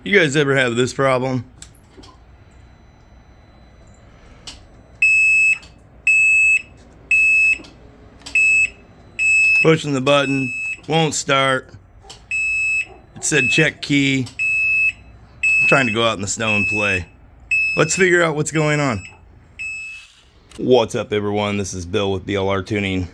You guys ever have this problem? Pushing the button, won't start. It said check key. I'm trying to go out in the snow and play. Let's figure out what's going on. What's up, everyone? This is Bill with BLR Tuning.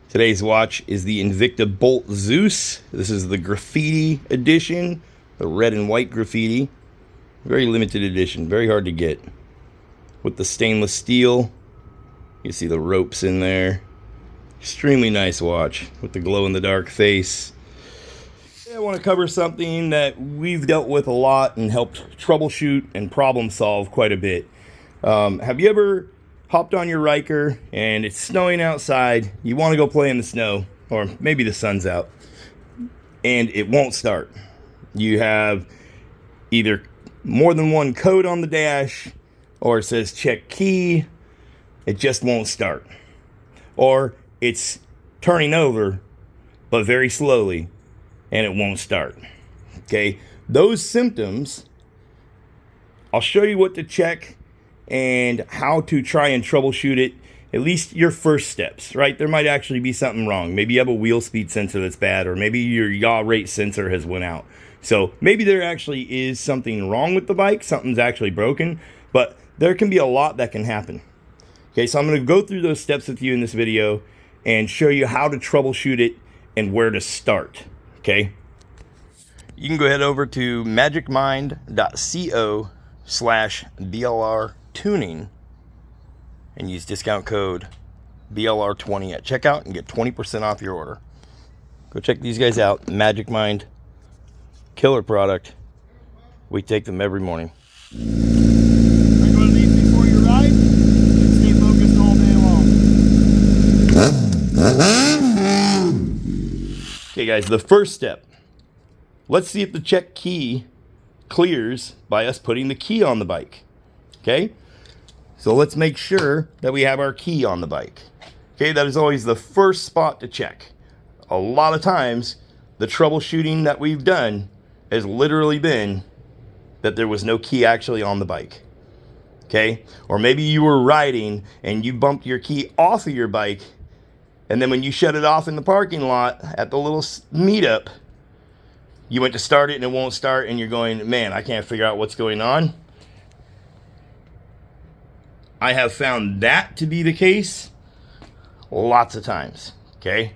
Today's watch is the Invicta Bolt Zeus. This is the graffiti edition, the red and white graffiti. Very limited edition, very hard to get. With the stainless steel, you see the ropes in there. Extremely nice watch with the glow-in-the-dark face. I want to cover something that we've dealt with a lot and helped troubleshoot and problem solve quite a bit. Have you ever hopped on your Ryker and it's snowing outside, you want to go play in the snow, or maybe the sun's out, and it won't start? You have either more than one code on the dash, or it says check key, it just won't start. Or it's turning over, but very slowly, and it won't start. Okay, those symptoms, I'll show you what to check and how to try and troubleshoot it, at least your first steps, right? There might actually be something wrong. Maybe you have a wheel speed sensor that's bad, or maybe your yaw rate sensor has went out. So maybe there actually is something wrong with the bike, something's actually broken, but there can be a lot that can happen. Okay, so I'm gonna go through those steps with you in this video and show you how to troubleshoot it and where to start, okay? You can go ahead over to magicmind.co/BLRTuning and use discount code BLR20 at checkout and get 20% off your order. Go check these guys out. Magic Mind, killer product. We take them every morning. Are you going to leave before you ride? And stay focused all day long. Okay guys, the first step. Let's see if the check key clears by us putting the key on the bike. Okay? So let's make sure that we have our key on the bike. Okay, that is always the first spot to check. A lot of times, the troubleshooting that we've done has literally been that there was no key actually on the bike. Okay? Or maybe you were riding and you bumped your key off of your bike, and then when you shut it off in the parking lot at the little meetup, you went to start it and it won't start, and you're going, man, I can't figure out what's going on. I have found that to be the case lots of times, okay?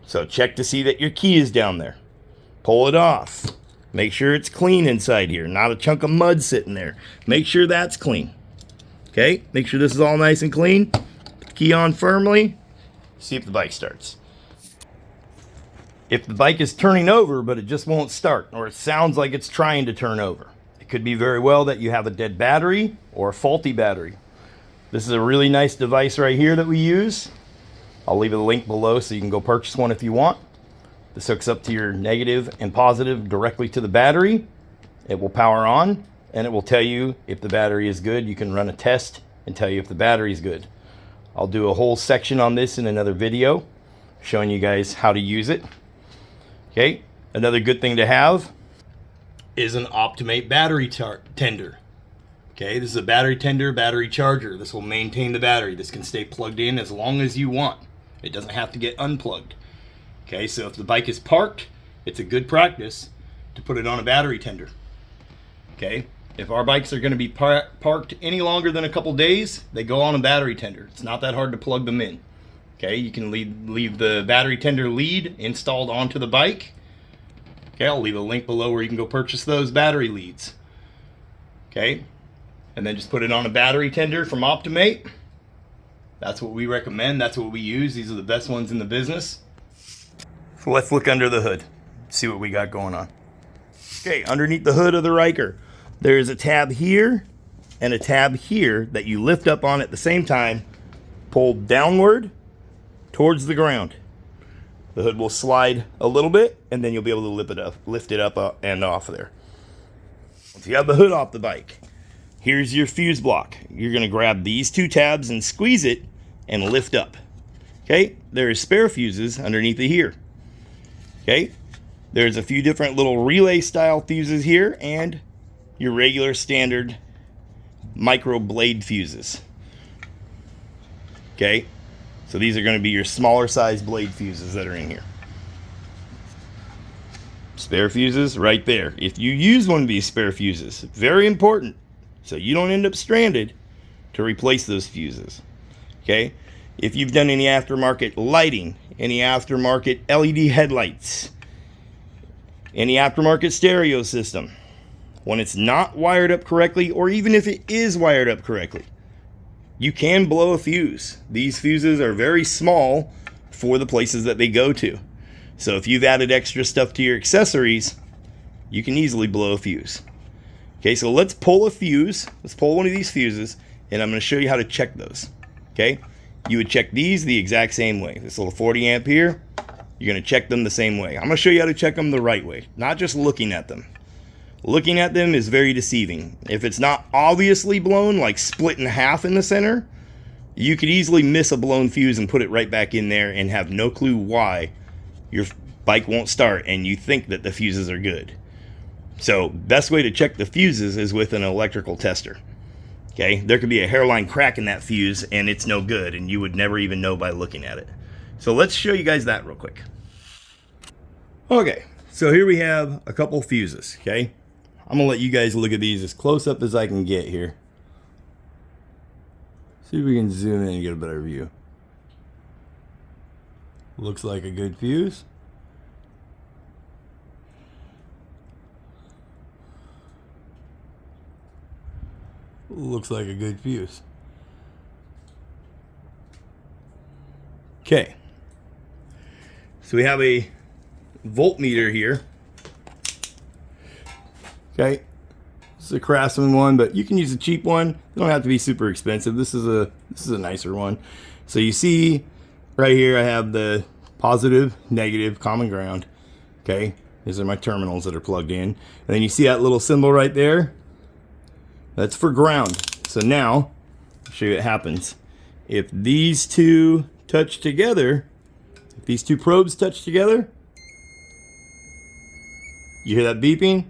So check to see that your key is down there. Pull it off. Make sure it's clean inside here, not a chunk of mud sitting there. Make sure that's clean, okay? Make sure this is all nice and clean. Put the key on firmly. See if the bike starts. If the bike is turning over, but it just won't start, or it sounds like it's trying to turn over, it could be very well that you have a dead battery or a faulty battery. This is a really nice device right here that we use. I'll leave a link below so you can go purchase one if you want. This hooks up to your negative and positive directly to the battery. It will power on, and it will tell you if the battery is good. You can run a test and tell you if the battery is good. I'll do a whole section on this in another video, showing you guys how to use it. Okay, another good thing to have is an Optimate battery tender. Okay, this is a battery tender, battery charger. This will maintain the battery. This can stay plugged in as long as you want. It doesn't have to get unplugged. Okay, so if the bike is parked, it's a good practice to put it on a battery tender. Okay, if our bikes are going to be parked any longer than a couple days, they go on a battery tender. It's not that hard to plug them in. Okay, you can leave the battery tender lead installed onto the bike. Okay, I'll leave a link below where you can go purchase those battery leads. Okay, and then just put it on a battery tender from Optimate. That's what we recommend. That's what we use. These are the best ones in the business. So let's look under the hood, see what we got going on. Okay, underneath the hood of the Ryker, there's a tab here and a tab here that you lift up on at the same time, pull downward towards the ground. The hood will slide a little bit, and then you'll be able to lift it up and off there. Once you have the hood off the bike, here's your fuse block. You're going to grab these two tabs and squeeze it and lift up. Okay, there are spare fuses underneath it here. Okay, There's a few different little relay style fuses here and your regular standard micro blade fuses. Okay, so these are going to be your smaller size blade fuses that are in here. Spare fuses right there. If you use one of these spare fuses, very important, so you don't end up stranded, to replace those fuses. Okay, if you've done any aftermarket lighting, any aftermarket LED headlights, any aftermarket stereo system, when it's not wired up correctly, or even if it is wired up correctly, you can blow a fuse. These fuses are very small for the places that they go to. So if you've added extra stuff to your accessories, you can easily blow a fuse. Okay, so let's pull a fuse. Let's pull one of these fuses, and I'm going to show you how to check those. Okay, you would check these the exact same way. This little 40 amp here, you're going to check them the same way. I'm going to show you how to check them the right way, not just looking at them. Looking at them is very deceiving. If it's not obviously blown, like split in half in the center, you could easily miss a blown fuse and put it right back in there and have no clue why your bike won't start and you think that the fuses are good. So best way to check the fuses is with an electrical tester. Okay, there could be a hairline crack in that fuse and it's no good, and you would never even know by looking at it. So let's show you guys that real quick. Okay, so here we have a couple fuses. Okay, I'm gonna let you guys look at these as close up as I can get here. See if we can zoom in and get a better view. Looks like a good fuse. Looks like a good fuse. Okay, so we have a voltmeter here. Okay, this is a Craftsman one, but you can use a cheap one. They don't have to be super expensive. This is a nicer one. So you see right here I have the positive, negative, common ground. Okay, these are my terminals that are plugged in. And then you see that little symbol right there? That's for ground. So now, I'll show you what happens. If these two touch together, if these two probes touch together, you hear that beeping?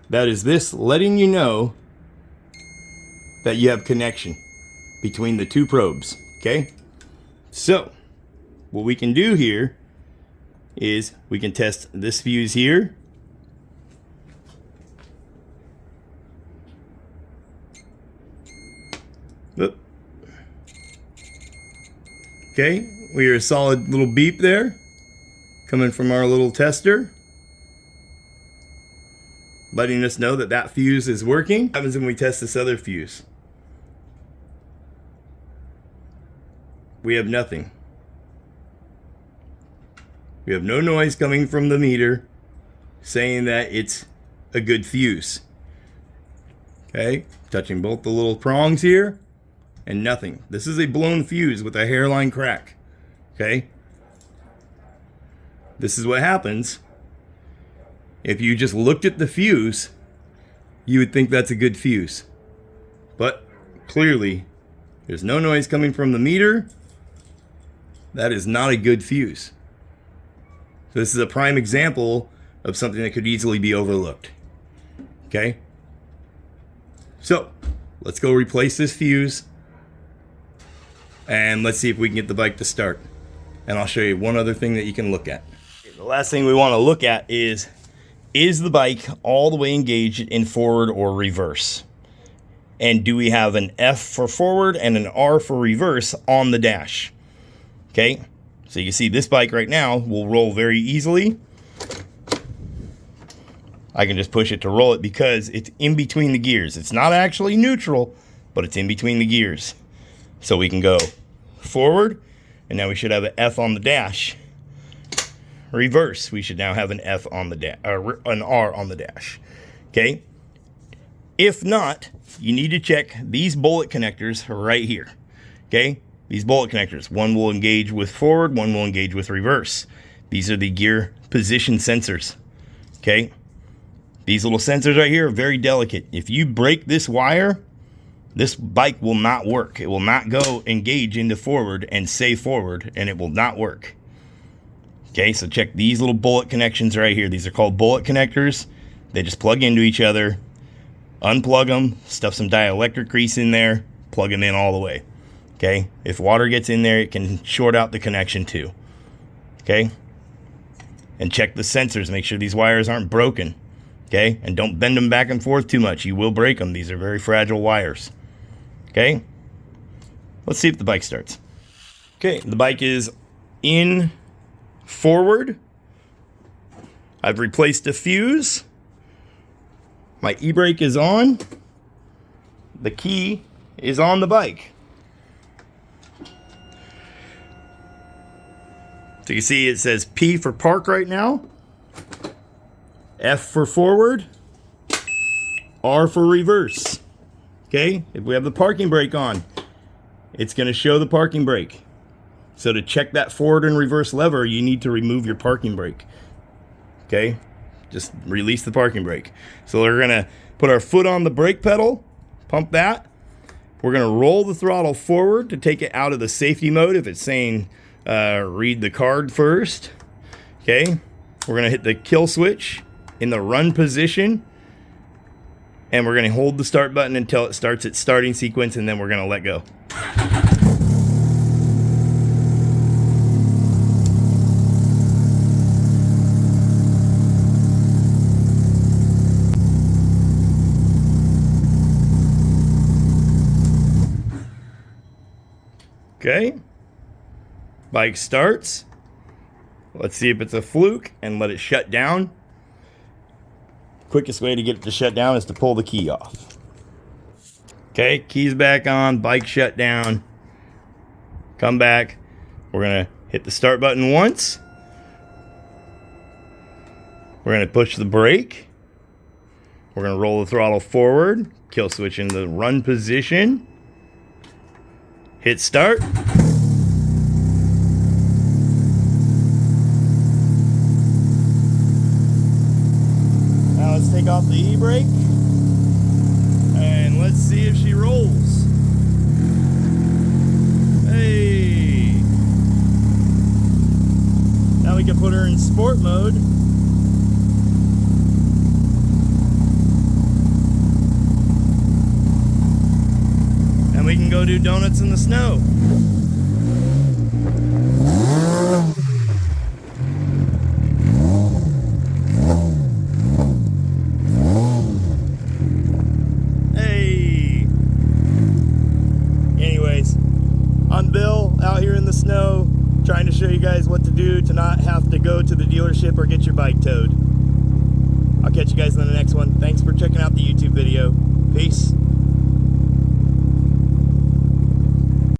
That is this letting you know that you have connection between the two probes, okay? So, what we can do here is we can test this fuse here. Oop. Okay, we hear a solid little beep there coming from our little tester, letting us know that that fuse is working. What happens when we test this other fuse? We have nothing. We have no noise coming from the meter saying that it's a good fuse. Okay, touching both the little prongs here, and nothing. This is a blown fuse with a hairline crack. Okay, this is what happens if you just looked at the fuse. You would think that's a good fuse, but clearly there's no noise coming from the meter. That is not a good fuse. So this is a prime example of something that could easily be overlooked. Okay, so let's go replace this fuse and let's see if we can get the bike to start. And I'll show you one other thing that you can look at. The last thing we want to look at is the bike all the way engaged in forward or reverse? And do we have an F for forward and an R for reverse on the dash? Okay, so you see this bike right now will roll very easily. I can just push it to roll it because it's in between the gears. It's not actually neutral, but it's in between the gears. So we can go forward, and now we should have an F on the dash. Reverse, we should now have an F on the dash, or an R on the dash. Okay? If not, you need to check these bullet connectors right here. Okay? These bullet connectors. One will engage with forward, one will engage with reverse. These are the gear position sensors. Okay? These little sensors right here are very delicate. If you break this wire, this bike will not work. It will not go engage into forward and say forward, and it will not work. Okay, so check these little bullet connections right here. These are called bullet connectors. They just plug into each other. Unplug them, stuff some dielectric grease in there, plug them in all the way. Okay, if water gets in there, it can short out the connection too. Okay, and check the sensors, make sure these wires aren't broken. Okay, and don't bend them back and forth too much. You will break them. These are very fragile wires. Okay, let's see if the bike starts. Okay, the bike is in forward. I've replaced a fuse. My e-brake is on. The key is on the bike. So you see it says P for park right now, F for forward, R for reverse. Okay, if we have the parking brake on, it's going to show the parking brake. So to check that forward and reverse lever, you need to remove your parking brake. Okay, just release the parking brake. So we're going to put our foot on the brake pedal, pump that. We're going to roll the throttle forward to take it out of the safety mode if it's saying read the card first. Okay, we're going to hit the kill switch in the run position. And we're going to hold the start button until it starts its starting sequence, and then we're going to let go. Okay, bike starts. Let's see if it's a fluke and let it shut down. Quickest way to get it to shut down is to pull the key off. Okay, keys back on, bike shut down. Come back. We're gonna hit the start button once. We're gonna push the brake. We're gonna roll the throttle forward, kill switch in the run position. Hit start. Now let's take off the e-brake and let's see if she rolls. Hey! Now we can put her in sport mode. And we can go do donuts in the snow. Hey! Anyways, I'm Bill out here in the snow trying to show you guys what to do to not have to go to the dealership or get your bike towed. I'll catch you guys in the next one.